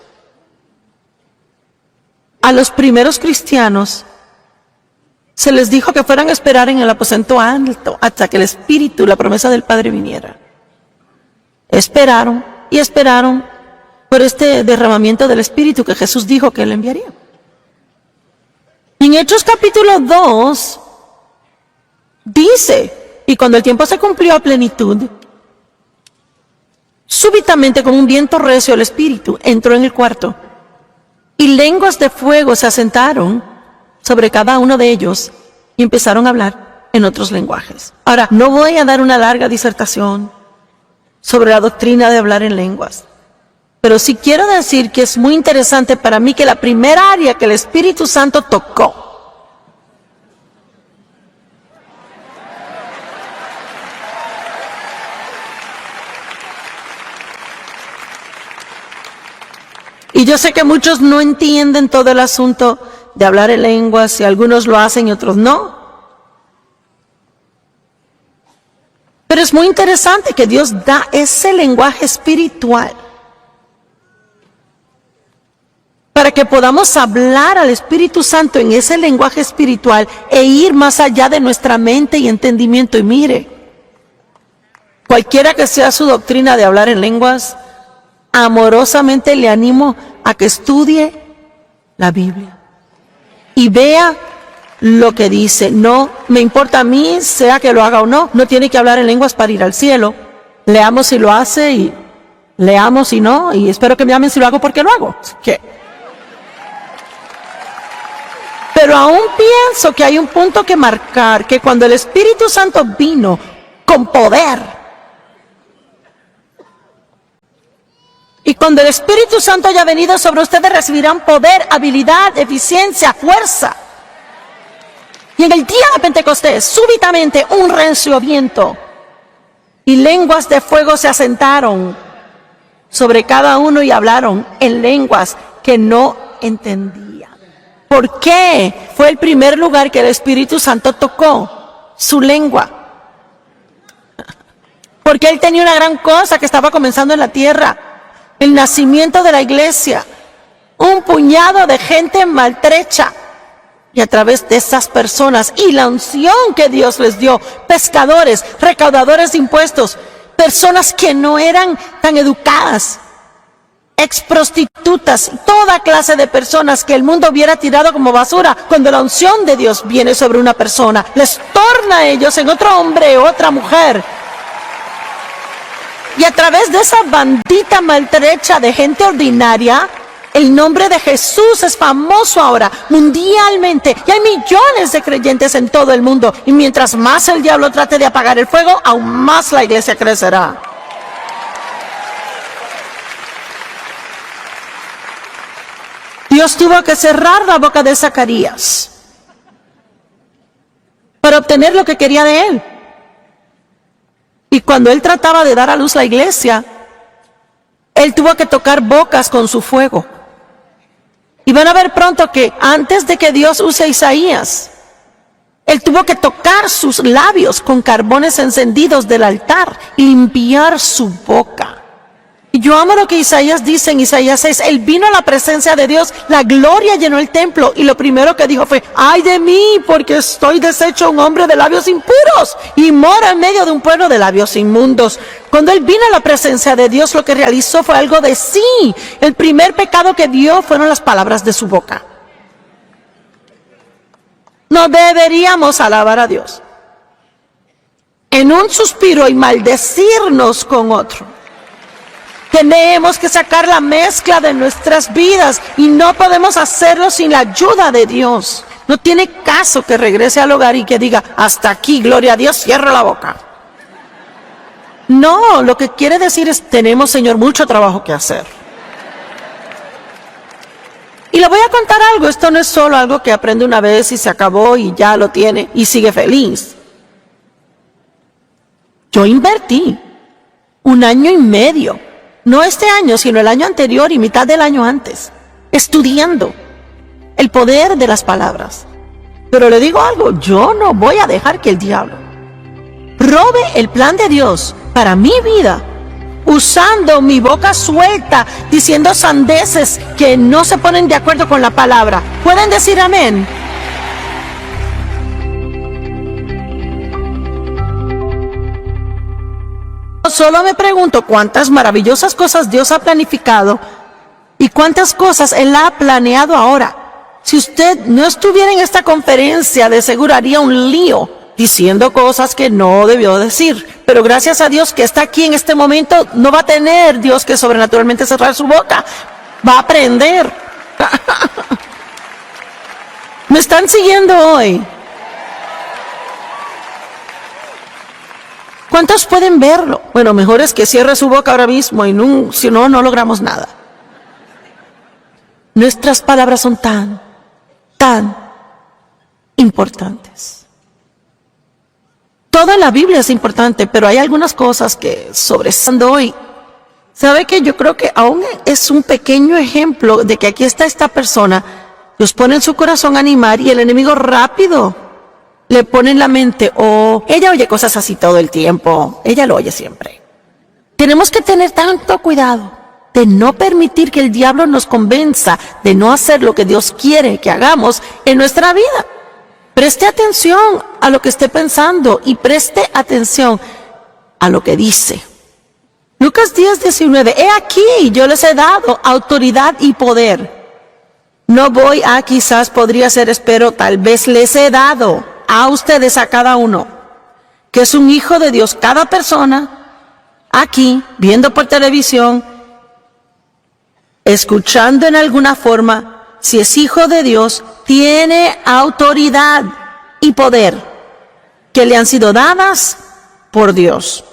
a los primeros cristianos se les dijo que fueran a esperar en el aposento alto hasta que el Espíritu, la promesa del Padre, viniera. Esperaron y esperaron por este derramamiento del Espíritu que Jesús dijo que Él enviaría. Y en Hechos capítulo 2 dice, y cuando el tiempo se cumplió a plenitud, súbitamente con un viento recio el Espíritu entró en el cuarto y lenguas de fuego se asentaron sobre cada uno de ellos y empezaron a hablar en otros lenguajes. Ahora, no voy a dar una larga disertación sobre la doctrina de hablar en lenguas, pero sí quiero decir que es muy interesante para mí que la primera área que el Espíritu Santo tocó y yo sé que muchos no entienden todo el asunto de hablar en lenguas y algunos lo hacen y otros no. Pero es muy interesante que Dios da ese lenguaje espiritual para que podamos hablar al Espíritu Santo en ese lenguaje espiritual e ir más allá de nuestra mente y entendimiento. Y mire, cualquiera que sea su doctrina de hablar en lenguas, amorosamente le animo a que estudie la Biblia y vea lo que dice. No me importa a mí, sea que lo haga o no, no tiene que hablar en lenguas para ir al cielo. Leamos si lo hace y leamos si no, y espero que me amen si lo hago porque lo hago. ¿Qué? Pero aún pienso que hay un punto que marcar, que cuando el Espíritu Santo vino con poder, y cuando el Espíritu Santo haya venido sobre ustedes, recibirán poder, habilidad, eficiencia, fuerza. Y en el día de Pentecostés, súbitamente un recio viento y lenguas de fuego se asentaron sobre cada uno y hablaron en lenguas que no entendían. ¿Por qué? Fue el primer lugar que el Espíritu Santo tocó, su lengua. Porque Él tenía una gran cosa que estaba comenzando en la tierra. El nacimiento de la iglesia, un puñado de gente maltrecha, y a través de esas personas y la unción que Dios les dio, pescadores, recaudadores de impuestos, personas que no eran tan educadas, exprostitutas, toda clase de personas que el mundo hubiera tirado como basura, cuando la unción de Dios viene sobre una persona, les torna a ellos en otro hombre o otra mujer. Y a través de esa bandita maltrecha de gente ordinaria, el nombre de Jesús es famoso ahora mundialmente. Y hay millones de creyentes en todo el mundo. Y mientras más el diablo trate de apagar el fuego, aún más la iglesia crecerá. Dios tuvo que cerrar la boca de Zacarías para obtener lo que quería de él. Y cuando él trataba de dar a luz la iglesia, él tuvo que tocar bocas con su fuego. Y van a ver pronto que antes de que Dios use a Isaías, él tuvo que tocar sus labios con carbones encendidos del altar y limpiar su boca. Y yo amo lo que Isaías dice en Isaías 6. Él vino a la presencia de Dios, la gloria llenó el templo y lo primero que dijo fue: ¡ay de mí! Porque estoy deshecho un hombre de labios impuros y moro en medio de un pueblo de labios inmundos. Cuando él vino a la presencia de Dios, lo que realizó fue algo de sí. El primer pecado que vio fueron las palabras de su boca. No deberíamos alabar a Dios en un suspiro y maldecirnos con otro. Tenemos que sacar la mezcla de nuestras vidas y no podemos hacerlo sin la ayuda de Dios. No tiene caso que regrese al hogar y que diga: hasta aquí, gloria a Dios, cierra la boca. No, lo que quiere decir es: tenemos, Señor, mucho trabajo que hacer. Y le voy a contar algo, esto no es solo algo que aprende una vez y se acabó y ya lo tiene y sigue feliz. Yo invertí 1 año y medio. No este año, sino el año anterior y mitad del año antes, estudiando el poder de las palabras. Pero le digo algo, yo no voy a dejar que el diablo robe el plan de Dios para mi vida, usando mi boca suelta, diciendo sandeces que no se ponen de acuerdo con la palabra. ¿Pueden decir amén? Solo me pregunto cuántas maravillosas cosas Dios ha planificado y cuántas cosas Él ha planeado ahora. Si usted no estuviera en esta conferencia, de seguro haría un lío diciendo cosas que no debió decir. Pero gracias a Dios que está aquí en este momento, no va a tener Dios que sobrenaturalmente cerrar su boca. Va a aprender. ¿Me están siguiendo hoy? ¿Cuántos pueden verlo? Bueno, mejor es que cierre su boca ahora mismo y si no, no logramos nada. Nuestras palabras son tan importantes. Toda la Biblia es importante, pero hay algunas cosas que sobresalen hoy. ¿Sabe qué? Yo creo que aún es un pequeño ejemplo de que aquí está esta persona, Dios pone en su corazón animar y el enemigo rápido le pone en la mente: oh, ella oye cosas así todo el tiempo, ella lo oye siempre. Tenemos que tener tanto cuidado de no permitir que el diablo nos convenza de no hacer lo que Dios quiere que hagamos en nuestra vida. Preste atención a lo que esté pensando y preste atención a lo que dice. Lucas 10:19, he aquí, yo les he dado autoridad y poder. No voy a quizás, podría ser, espero, tal vez les he dado a ustedes, a cada uno, que es un hijo de Dios. Cada persona aquí, viendo por televisión, escuchando en alguna forma, si es hijo de Dios, tiene autoridad y poder que le han sido dadas por Dios.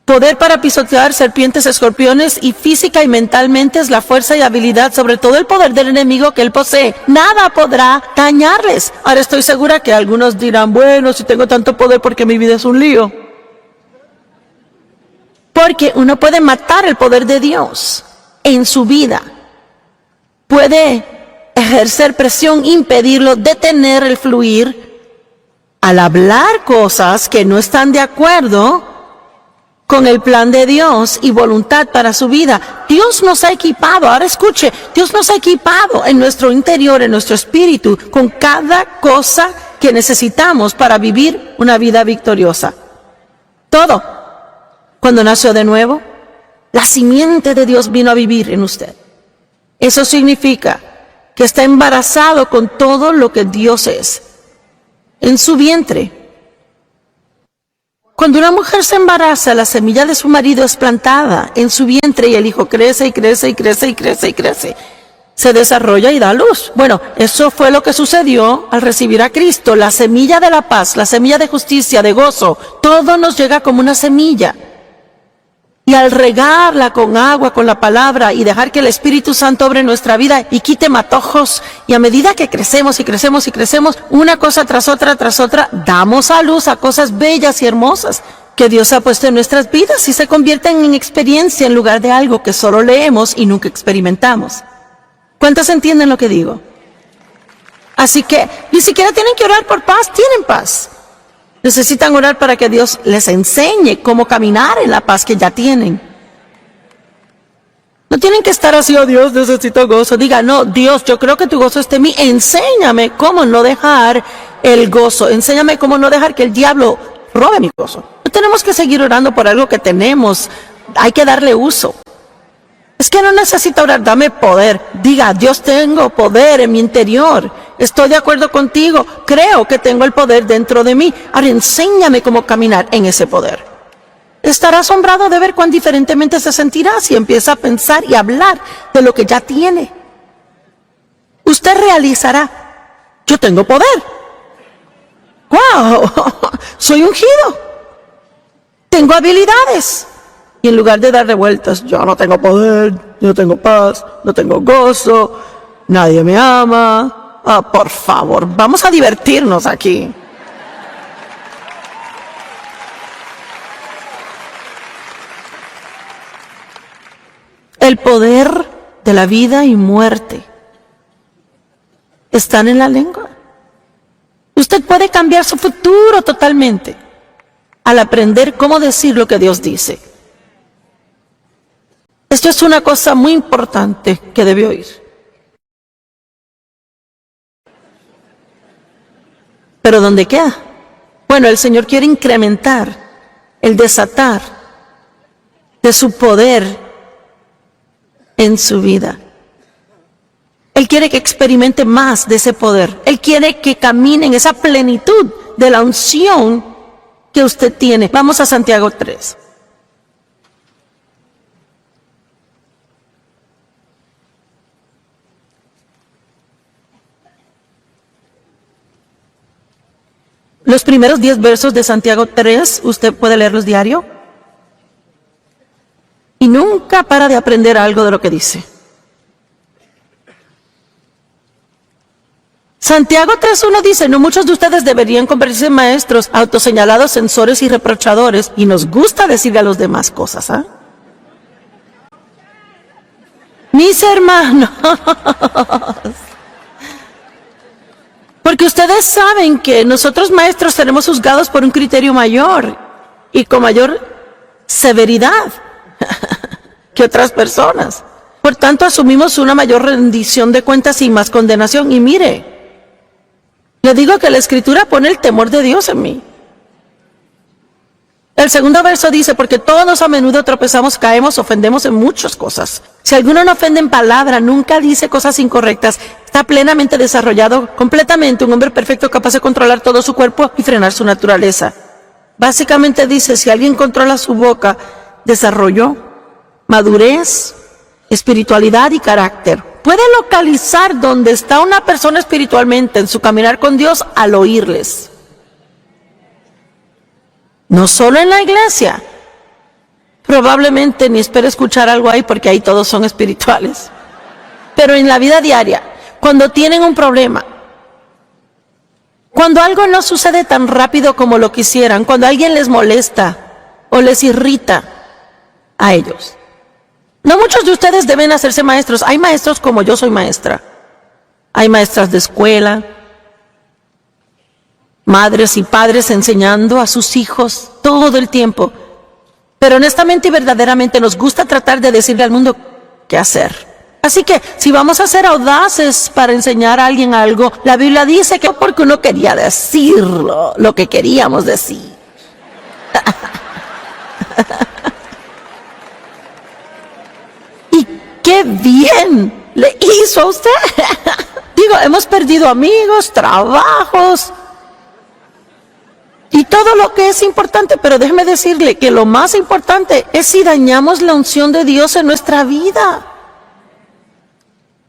Poder para pisotear serpientes, escorpiones, y física y mentalmente es la fuerza y habilidad, sobre todo el poder del enemigo que él posee. Nada podrá dañarles. Ahora estoy segura que algunos dirán: bueno, si tengo tanto poder, porque mi vida es un lío. Porque uno puede matar el poder de Dios en su vida. Puede ejercer presión, impedirlo, detener el fluir, al hablar cosas que no están de acuerdo con el plan de Dios y voluntad para su vida. Dios nos ha equipado, ahora escuche, Dios nos ha equipado en nuestro interior, en nuestro espíritu, con cada cosa que necesitamos para vivir una vida victoriosa. Todo. Cuando nació de nuevo, la simiente de Dios vino a vivir en usted. Eso significa que está embarazado con todo lo que Dios es. En su vientre. Cuando una mujer se embaraza, la semilla de su marido es plantada en su vientre y el hijo crece y crece y crece y crece y crece. Se desarrolla y da luz. Bueno, eso fue lo que sucedió al recibir a Cristo. La semilla de la paz, la semilla de justicia, de gozo, todo nos llega como una semilla. Y al regarla con agua, con la palabra y dejar que el Espíritu Santo obre en nuestra vida y quite matojos, y a medida que crecemos y crecemos y crecemos, una cosa tras otra, damos a luz a cosas bellas y hermosas que Dios ha puesto en nuestras vidas y se convierten en experiencia en lugar de algo que solo leemos y nunca experimentamos. ¿Cuántos entienden lo que digo? Así que ni siquiera tienen que orar por paz, tienen paz. Necesitan orar para que Dios les enseñe cómo caminar en la paz que ya tienen. No tienen que estar así, oh Dios, necesito gozo. Diga, no, Dios, yo creo que tu gozo esté en mí. Enséñame cómo no dejar el gozo. Enséñame cómo no dejar que el diablo robe mi gozo. No tenemos que seguir orando por algo que tenemos. Hay que darle uso. Es que no necesito orar, dame poder. Diga, Dios, tengo poder en mi interior. Estoy de acuerdo contigo. Creo que tengo el poder dentro de mí. Ahora enséñame cómo caminar en ese poder. Estará asombrado de ver cuán diferentemente se sentirá si empieza a pensar y hablar de lo que ya tiene. Usted realizará, yo tengo poder. ¡Wow! Soy ungido. Tengo habilidades. Y en lugar de darle vueltas, yo no tengo poder, yo no tengo paz, no tengo gozo, nadie me ama. Por favor, vamos a divertirnos aquí. El poder de la vida y muerte están en la lengua. Usted puede cambiar su futuro totalmente al aprender cómo decir lo que Dios dice. Esto es una cosa muy importante que debe oír. ¿Pero dónde queda? Bueno, el Señor quiere incrementar el desatar de su poder en su vida. Él quiere que experimente más de ese poder. Él quiere que camine en esa plenitud de la unción que usted tiene. Vamos a Santiago 3. Los primeros 10 versos de Santiago 3, usted puede leerlos diario. Y nunca para de aprender algo de lo que dice. Santiago 3.1 dice, no muchos de ustedes deberían convertirse en maestros, autoseñalados, censores y reprochadores. Y nos gusta decirle a los demás cosas, ¿ah? Mis hermanos. Porque ustedes saben que nosotros maestros seremos juzgados por un criterio mayor y con mayor severidad que otras personas. Por tanto, asumimos una mayor rendición de cuentas y más condenación. Y mire, le digo que la Escritura pone el temor de Dios en mí. El segundo verso dice, porque todos a menudo tropezamos, caemos, ofendemos en muchas cosas. Si alguno no ofende en palabra, nunca dice cosas incorrectas, está plenamente desarrollado, completamente un hombre perfecto capaz de controlar todo su cuerpo y frenar su naturaleza. Básicamente dice, si alguien controla su boca, desarrolló madurez, espiritualidad y carácter. Puede localizar dónde está una persona espiritualmente en su caminar con Dios al oírles. No solo en la iglesia. Probablemente ni espere escuchar algo ahí porque ahí todos son espirituales. Pero en la vida diaria, cuando tienen un problema, cuando algo no sucede tan rápido como lo quisieran, cuando alguien les molesta o les irrita a ellos. No muchos de ustedes deben hacerse maestros. Hay maestros como yo soy maestra. Hay maestras de escuela, madres y padres enseñando a sus hijos todo el tiempo. Pero honestamente y verdaderamente nos gusta tratar de decirle al mundo qué hacer. Así que si vamos a ser audaces para enseñar a alguien algo, la Biblia dice que porque uno quería decirlo, lo que queríamos decir. Y qué bien le hizo a usted. Digo, hemos perdido amigos, trabajos y todo lo que es importante, pero déjeme decirle que lo más importante es si dañamos la unción de Dios en nuestra vida.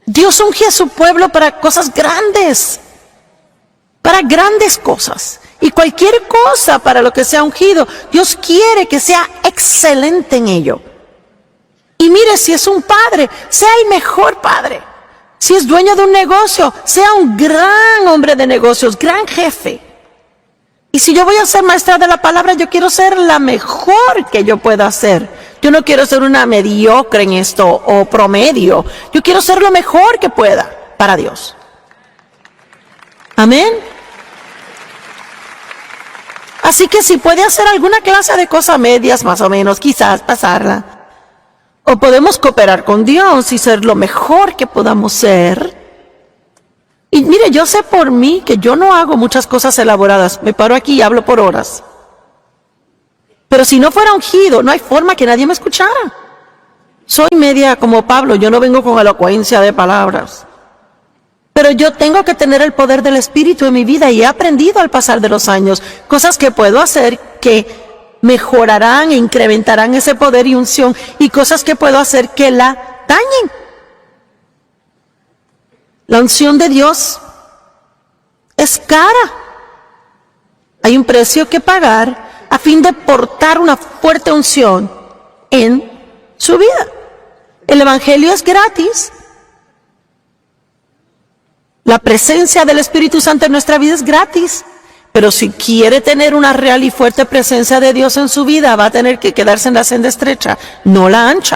Dios unge a su pueblo para cosas grandes, para grandes cosas. Y cualquier cosa para lo que sea ungido, Dios quiere que sea excelente en ello. Y mire, si es un padre, sea el mejor padre. Si es dueño de un negocio, sea un gran hombre de negocios, gran jefe. Y si yo voy a ser maestra de la palabra, yo quiero ser la mejor que yo pueda ser. Yo no quiero ser una mediocre en esto o promedio. Yo quiero ser lo mejor que pueda para Dios. Amén. Así que si puede hacer alguna clase de cosas medias, más o menos, quizás pasarla. O podemos cooperar con Dios y ser lo mejor que podamos ser. Y mire, yo sé por mí que yo no hago muchas cosas elaboradas. Me paro aquí y hablo por horas. Pero si no fuera ungido, no hay forma que nadie me escuchara. Soy media como Pablo, yo no vengo con elocuencia de palabras. Pero yo tengo que tener el poder del Espíritu en mi vida y he aprendido al pasar de los años cosas que puedo hacer que mejorarán e incrementarán ese poder y unción, y cosas que puedo hacer que la dañen. La unción de Dios es cara. Hay un precio que pagar a fin de portar una fuerte unción en su vida. El Evangelio es gratis. La presencia del Espíritu Santo en nuestra vida es gratis. Pero si quiere tener una real y fuerte presencia de Dios en su vida, va a tener que quedarse en la senda estrecha, no la ancha.